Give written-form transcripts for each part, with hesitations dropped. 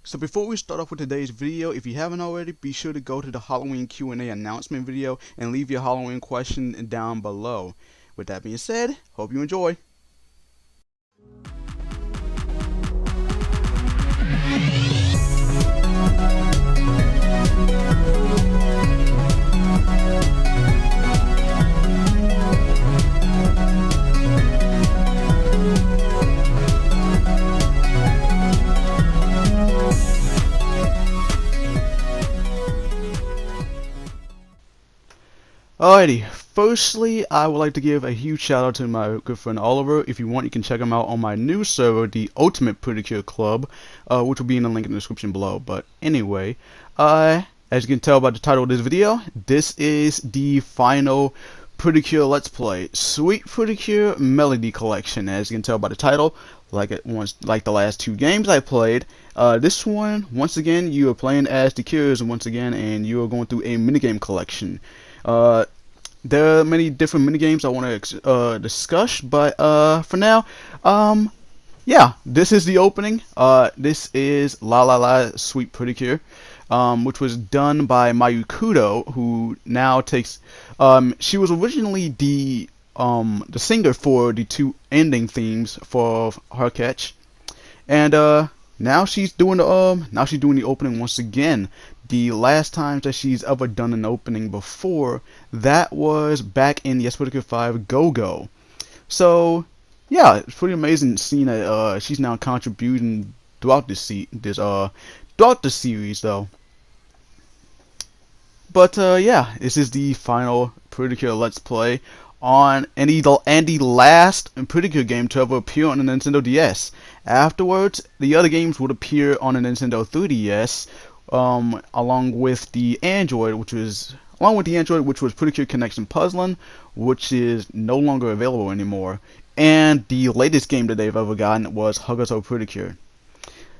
So before we start off with today's video, if you haven't already, be sure to go to the Halloween Q&A announcement video and leave your Halloween question down below. With that being said, hope you enjoy. Alrighty, firstly, I would like to give a huge shout out to my good friend Oliver. If you want, you can check him out on my new server, the Ultimate Pedicure Club, which will be in the link in the description below. But anyway, as you can tell by the title of this video, this is the final Pedicure Let's Play, Sweet Pedicure Melody Collection. As you can tell by the title, like the last two games I played, this one, once again, you are playing as the Cures once again, and you are going through a minigame collection. There are many different minigames I want to discuss, but for now, yeah, this is the opening. This is La La La Sweet Pedicure, which was done by Mayukudo, who now takes. She was originally the singer for the two ending themes for her catch, and now she's doing the opening once again. The last time that she's ever done an opening before, that was back in Yes Pedicure 5 Go Go. So yeah, it's pretty amazing seeing that she's now contributing throughout this throughout the series though. But yeah, this is the final Pedicure Let's Play on the last Pedicure game to ever appear on the Nintendo DS. Afterwards, the other games would appear on the Nintendo 3DS, along with the Android, which was Pedicure Connection Puzzling, which is no longer available anymore, and the latest game that they've ever gotten was Huggerto Pedicure.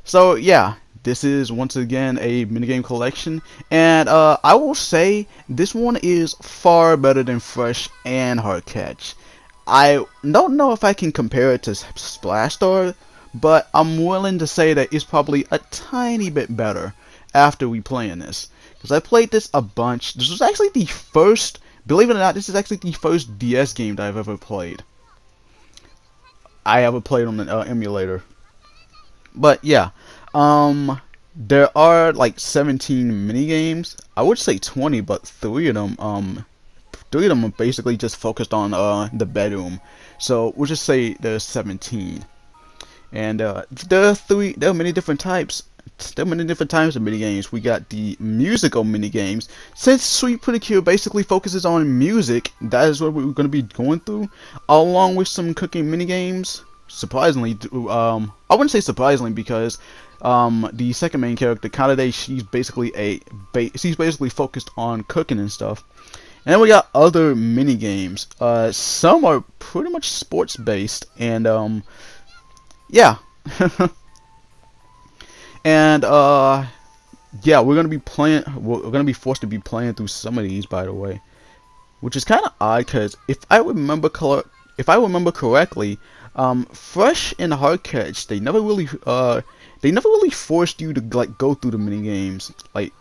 So yeah, this is once again a minigame collection, and I will say this one is far better than Fresh and Hard Catch. I don't know if I can compare it to Splash Star, but I'm willing to say that it's probably a tiny bit better after we playing this, because I played this a bunch. This was actually the first, believe it or not, this is actually the first DS game that I've ever played. I ever played on an emulator. But yeah, there are like 17 mini games. I would say 20, but three of them are basically just focused on the bedroom. So we'll just say there's 17. And there are many different types. There are many different types of minigames. We got the musical minigames. Since Sweet Pedicure basically focuses on music, that is what we're going to be going through, along with some cooking minigames. Surprisingly, I wouldn't say surprisingly, because the second main character, Kanade, she's basically focused on cooking and stuff. And then we got other minigames. Some are pretty much sports based, and yeah. And yeah, we're gonna be forced to be playing through some of these, by the way, which is kind of odd, because if I remember correctly, Fresh and Hard Catch, they never really forced you to like go through the mini games. Like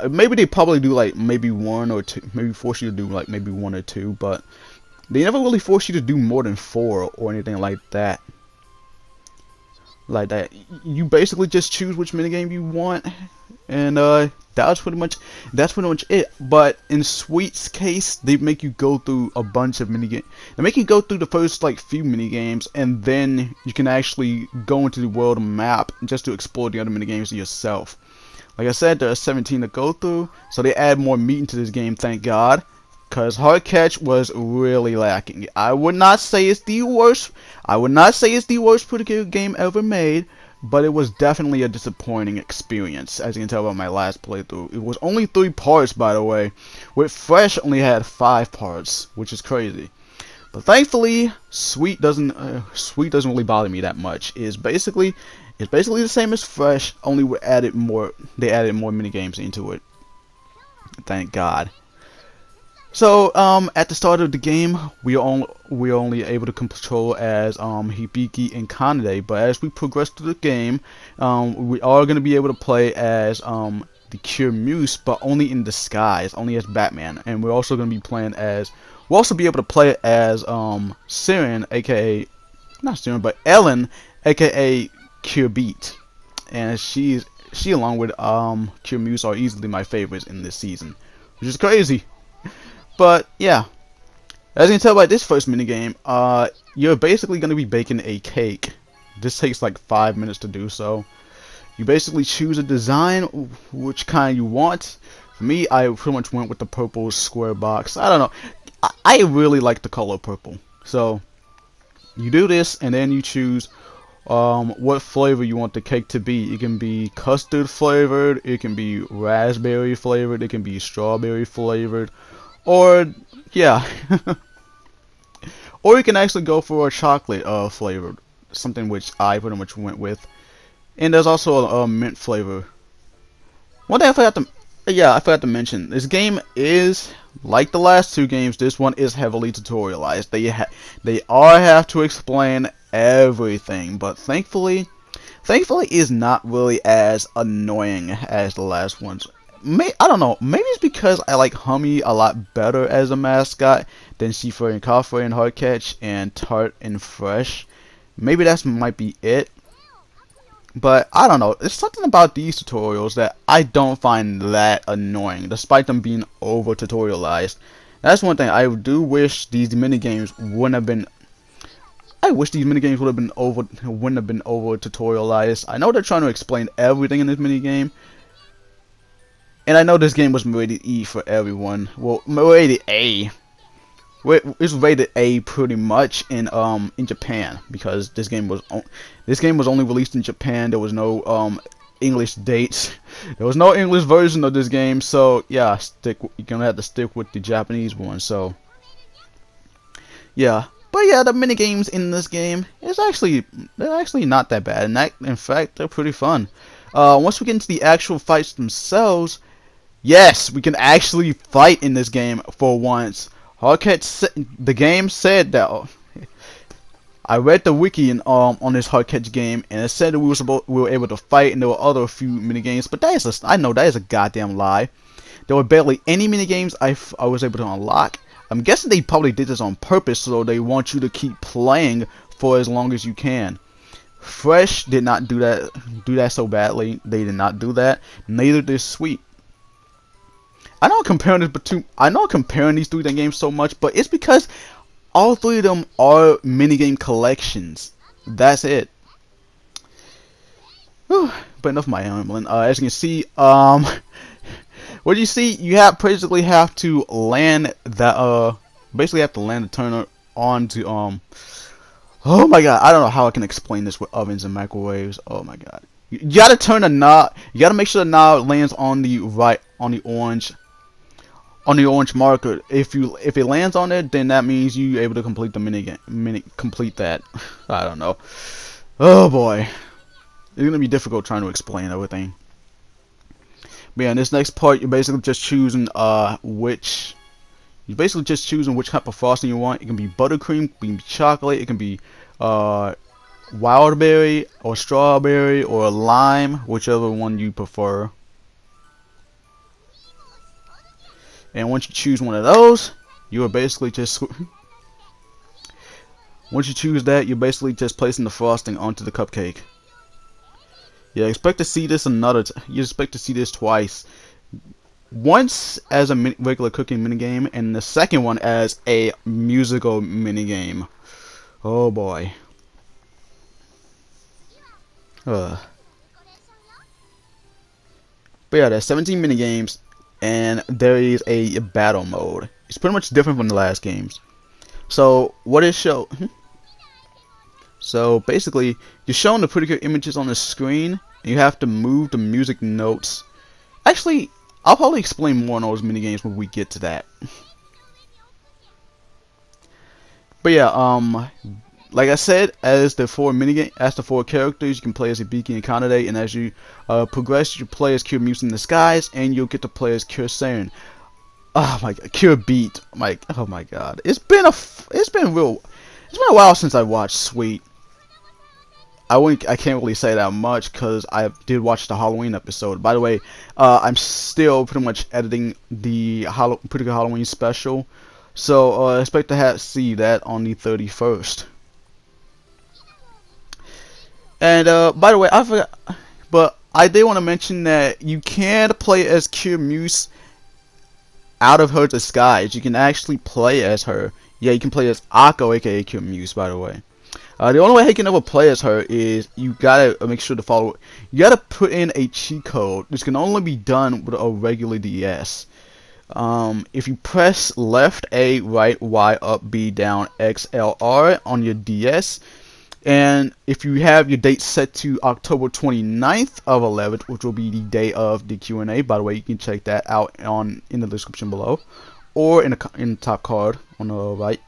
maybe they probably do like maybe one or two, maybe force you to do like maybe one or two, but they never really force you to do more than 4 or anything like that. You basically just choose which minigame you want, and that's pretty much it. But in Sweet's case, they make you go through a bunch of minigames. They make you go through the first like few minigames, and then you can actually go into the world map just to explore the other minigames yourself. Like I said, there are 17 to go through, so they add more meat into this game, thank God. Because Hard Catch was really lacking. I would not say it's the worst Pedicure game ever made, but it was definitely a disappointing experience, as you can tell by my last playthrough. It was only 3 parts, by the way, with Fresh only had 5 parts, which is crazy. But thankfully, Sweet doesn't really bother me that much. It's basically the same as Fresh, only they added more mini games into it. Thank God. So, at the start of the game, we're only able to control as Hibiki and Kanade, but as we progress through the game, we are going to be able to play as the Cure Muse, but only in disguise, only as Batman, and we're also going to be playing as. We'll also be able to play as Siren, aka not Siren, but Ellen, aka Cure Beat, and she along with Cure Muse are easily my favorites in this season, which is crazy. But yeah, as you can tell by this first minigame, you're basically going to be baking a cake. This takes like 5 minutes to do so. You basically choose a design, which kind you want. For me, I pretty much went with the purple square box. I don't know. I really like the color purple. So, you do this, and then you choose what flavor you want the cake to be. It can be custard flavored, it can be raspberry flavored, it can be strawberry flavored. Or, yeah. Or you can actually go for a chocolate flavored. Something which I pretty much went with. And there's also a mint flavor. One thing I forgot to mention. This game is, like the last two games, this one is heavily tutorialized. They have to explain everything. But thankfully it's not really as annoying as the last ones. I don't know. Maybe it's because I like Hummy a lot better as a mascot than Shifu and Kafre and Hardcatch and Tart and Fresh. Maybe that might be it. But I don't know. There's something about these tutorials that I don't find that annoying, despite them being over tutorialized. That's one thing. I do wish these minigames wouldn't have been. I wish these minigames wouldn't have been over tutorialized. I know they're trying to explain everything in this minigame. And I know this game was rated E for everyone. Well, rated A. It's rated A pretty much in Japan, because this game was only released in Japan. There was no English dates. There was no English version of this game. So yeah, you're gonna have to stick with the Japanese one. So yeah. But yeah, the mini games in this game they're actually not that bad. In fact, they're pretty fun. Once we get into the actual fights themselves. Yes, we can actually fight in this game for once. The game said that. I read the wiki on this Hardcatch game, and it said that we were able to fight, and there were other few mini games. But I know that is a goddamn lie. There were barely any mini games I was able to unlock. I'm guessing they probably did this on purpose, so they want you to keep playing for as long as you can. Fresh did not do that so badly. They did not do that. Neither did Sweet. I know I'm comparing these three games so much, but it's because all three of them are minigame collections. That's it. Whew. But enough of my rambling. As you can see, what you see, basically have to land that the turner onto Oh my god, I don't know how I can explain this with ovens and microwaves. Oh my god. You gotta turn the knob. You gotta make sure the knob lands on the orange marker. If it lands on it, then that means you're able to complete the complete that. I don't know. Oh boy. It's gonna be difficult trying to explain everything. But yeah, in this next part, you're basically just choosing which type of frosting you want. It can be buttercream, it can be chocolate, it can be wildberry or strawberry or lime, whichever one you prefer. And once you choose one of those, you are basically just once you choose that, you're basically just placing the frosting onto the cupcake. Yeah, expect to see this you expect to see this twice. Once as a regular cooking minigame, and the second one as a musical minigame. Oh boy. But yeah, there's 17 minigames, and there is a battle mode. It's pretty much different from the last games. So what it show? So basically, you're showing the pretty good images on the screen, and you have to move the music notes. Actually, I'll probably explain more on those minigames when we get to that. But yeah, like I said, as the four characters, you can play as Hibiki and Kanade, and as you progress, you play as Cure Muse in Disguise, and you'll get to play as Cure Siren. Oh my god, Cure Beat. Oh my god. It's been a while since I watched Sweet. I can't really say that much because I did watch the Halloween episode. By the way, I'm still pretty much editing the pretty good Halloween special, so expect to see that on the 31st. And by the way, I forgot, but I did want to mention that you can play as Cure Muse out of her disguise. You can actually play as her. Yeah, you can play as Akko, aka Cure Muse, by the way. The only way he can ever play as her is you gotta make sure to follow. You gotta put in a cheat code. This can only be done with a regular DS. If you press left A, right Y, up B, down X, L, R on your DS, and if you have your date set to October 29th of 11th, which will be the day of the Q&A. By the way, you can check that out in the description below, or in the top card on the right.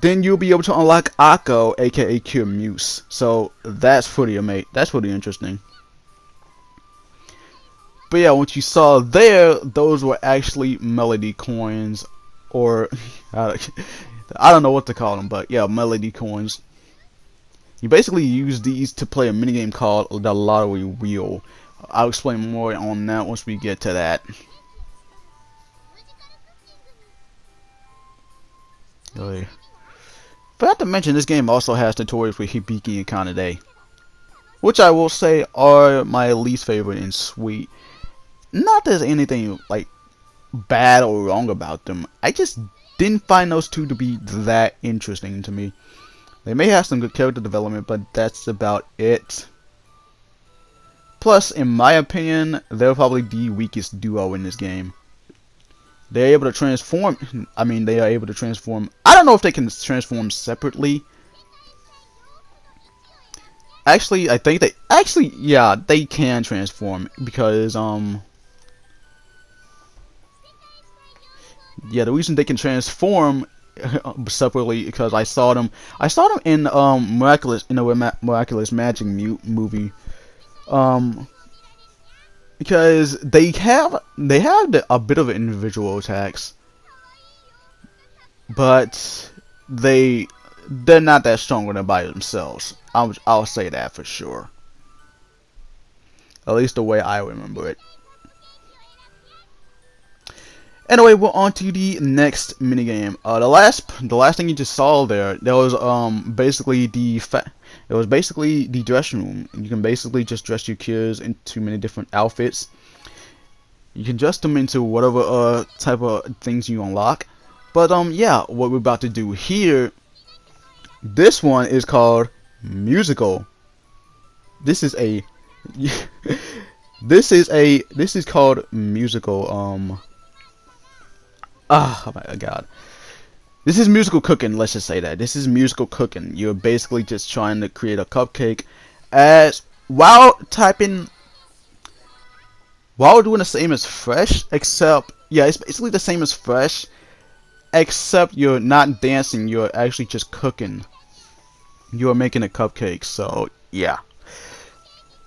Then you'll be able to unlock Akko, aka Cure Muse. So that's pretty amazing. That's pretty interesting. But yeah, what you saw there, those were actually melody coins, or I don't know what to call them, but yeah, melody coins. You basically use these to play a minigame called the Lottery Wheel. I'll explain more on that once we get to that. Really. Forgot to mention, this game also has tutorials for Hibiki and Kanade, which I will say are my least favorite in Sweet. Not that there's anything like bad or wrong about them. I just didn't find those two to be that interesting to me. They may have some good character development, but that's about it. Plus, in my opinion, they're probably the weakest duo in this game. They're able to transform. I mean, they are able to transform. I don't know if they can transform separately. Actually, I think they yeah, they can transform because yeah, the reason they can transform separately because I saw them in the Miraculous Magic movie. Because they have a bit of individual attacks, but they're not that strong when they're by themselves. I'll say that for sure. At least the way I remember it. Anyway, we're on to the next minigame. The last thing you just saw there was basically the dressing room. You can basically just dress your kids into many different outfits. You can dress them into whatever type of things you unlock. But yeah, what we're about to do here, this one is called musical. This is a this is called musical. Oh my god. This is musical cooking, let's just say that. This is musical cooking. You're basically just trying to create a cupcake while doing the same as fresh, except yeah, it's basically the same as fresh, except you're not dancing, you're actually just cooking. You're making a cupcake, so yeah.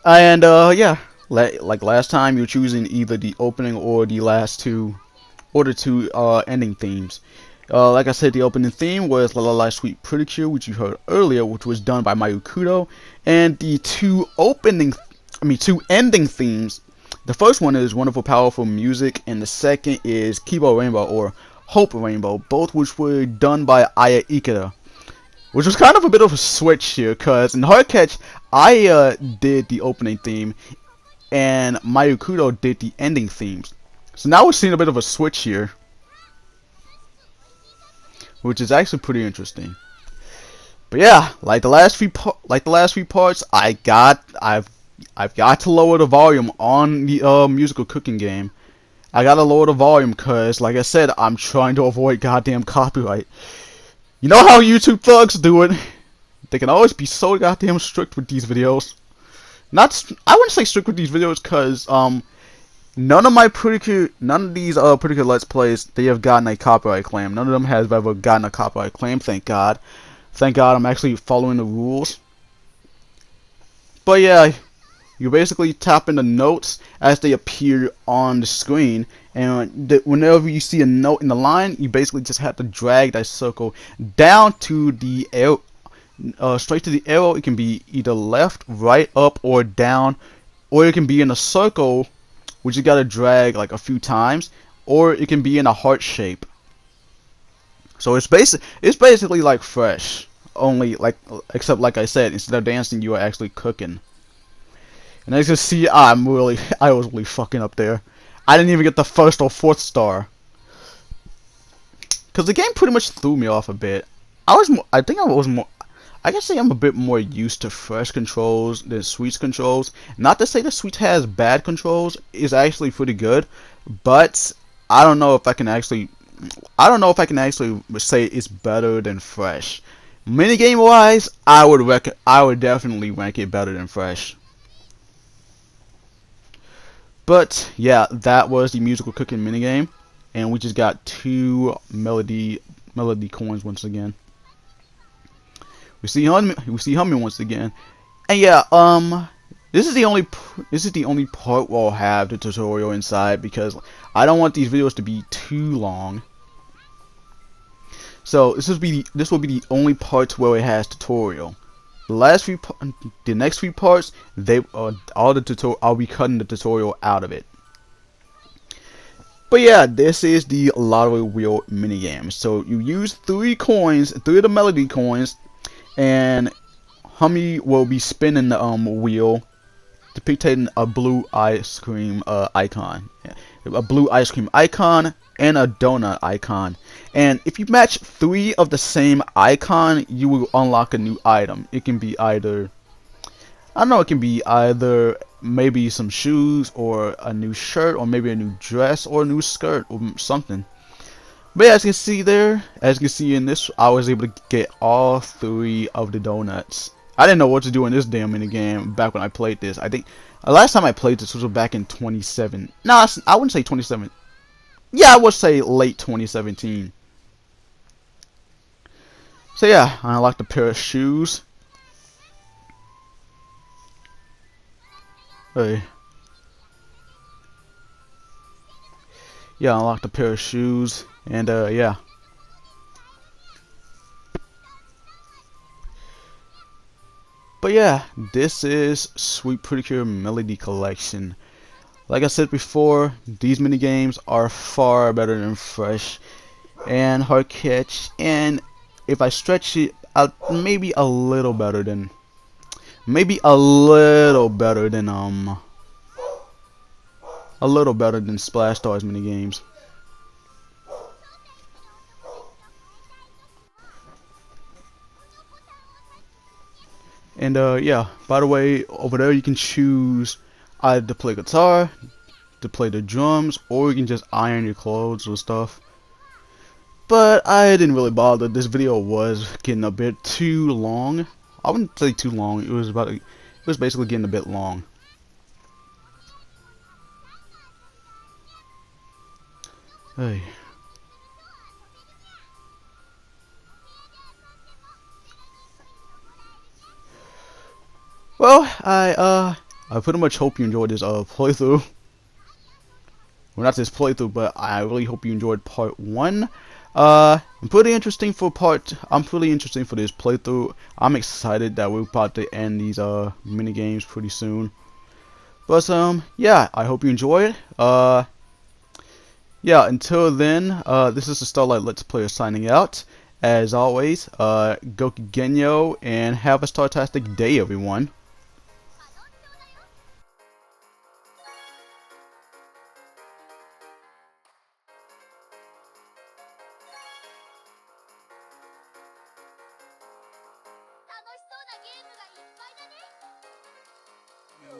And yeah, like last time, you're choosing either the opening or the last two ending themes. Like I said, the opening theme was La La La Sweet Pretty Cure, which you heard earlier, which was done by Mayukudo, and the two ending themes. The first one is Wonderful Powerful Music, and the second is Kibo Rainbow or Hope Rainbow, both which were done by Aya Ikeda. Which was kind of a bit of a switch here, because in Hard Catch, Aya did the opening theme, and Mayukudo did the ending themes. So now we're seeing a bit of a switch here, which is actually pretty interesting. But yeah, like the last few parts, I've got to lower the volume on the musical cooking game. I gotta lower the volume because, like I said, I'm trying to avoid goddamn copyright. You know how YouTube thugs do it? They can always be so goddamn strict with these videos. I wouldn't say strict with these videos because none of these pretty good Let's Plays, they have gotten a copyright claim. None of them has ever gotten a copyright claim, thank God. Thank God I'm actually following the rules. But yeah, You basically tap in the notes as they appear on the screen, and whenever you see a note in the line, you basically just have to drag that circle down to the arrow, straight to the arrow. It can be either left, right, up, or down, or it can be in a circle, which you gotta drag like a few times, or it can be in a heart shape. So it's basically like Fresh, only like except like I said, instead of dancing, you are actually cooking. And as you can see, I was really fucking up there. I didn't even get the first or fourth star, cause the game pretty much threw me off a bit. I think I was more. I can say I'm a bit more used to Fresh controls than Sweet's controls. Not to say that Sweet has bad controls; it's actually pretty good. But I don't know if I can actually. I don't know if I can actually say it's better than Fresh. Minigame wise, I would definitely rank it better than Fresh. But yeah, that was the musical cooking minigame, and we just got 2 melody coins once again. We see Humming once again, and yeah, this is the only part where I'll have the tutorial inside, because I don't want these videos to be too long. So this will be the only part where it has tutorial. The next few parts, I'll be cutting the tutorial out of it. But yeah, this is the lottery wheel minigame. So you use 3 of the melody coins, and Hummy will be spinning the wheel, depicting a blue ice cream icon, a blue ice cream icon, and a donut icon. And if you match 3 of the same icon, you will unlock a new item. It can be either, I don't know, it can be either maybe some shoes, or a new shirt, or maybe a new dress, or a new skirt, or something. But yeah, as you can see there, as you can see in this, I was able to get all 3 of the donuts. I didn't know what to do in this damn minigame back when I played this. I think last time I played this was back in 27. No, I wouldn't say 27. Yeah, I would say late 2017. So yeah, I unlocked a pair of shoes. Hey. Yeah, I unlocked a pair of shoes, and yeah. But yeah, this is Sweet Pretty Cure Melody Collection. Like I said before, these mini games are far better than Fresh and Hard Catch, and if I stretch it out, maybe a little better than Splash Stars mini games. And yeah, by the way, over there you can choose either to play guitar, to play the drums, or you can just iron your clothes or stuff. But I didn't really bother. This video was getting a bit too long. I wouldn't say too long. It was basically getting a bit long. Hey. Well, I pretty much hope you enjoyed this playthrough. Well, not this playthrough, but I really hope you enjoyed part 1. I'm pretty interesting for this playthrough. I'm excited that we're about to end these mini games pretty soon. But yeah, I hope you enjoy it. Yeah, until then, this is the Starlight Let's Player signing out. As always, Goki Genyo, and have a startastic day, everyone.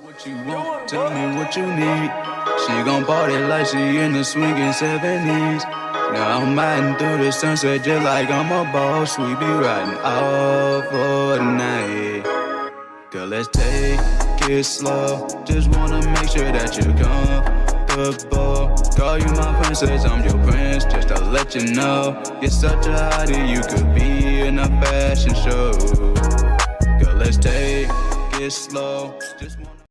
What you want, tell me what you need. She gon' party like she in the swinging 70s. Now I'm riding through the sunset just like I'm a boss. We be riding all for the night. Girl, let's take it slow. Just wanna make sure that you're comfortable. Call you my princess, I'm your prince. Just to let you know, you're such a hottie, you could be in a fashion show. Girl, let's take it slow. Just wanna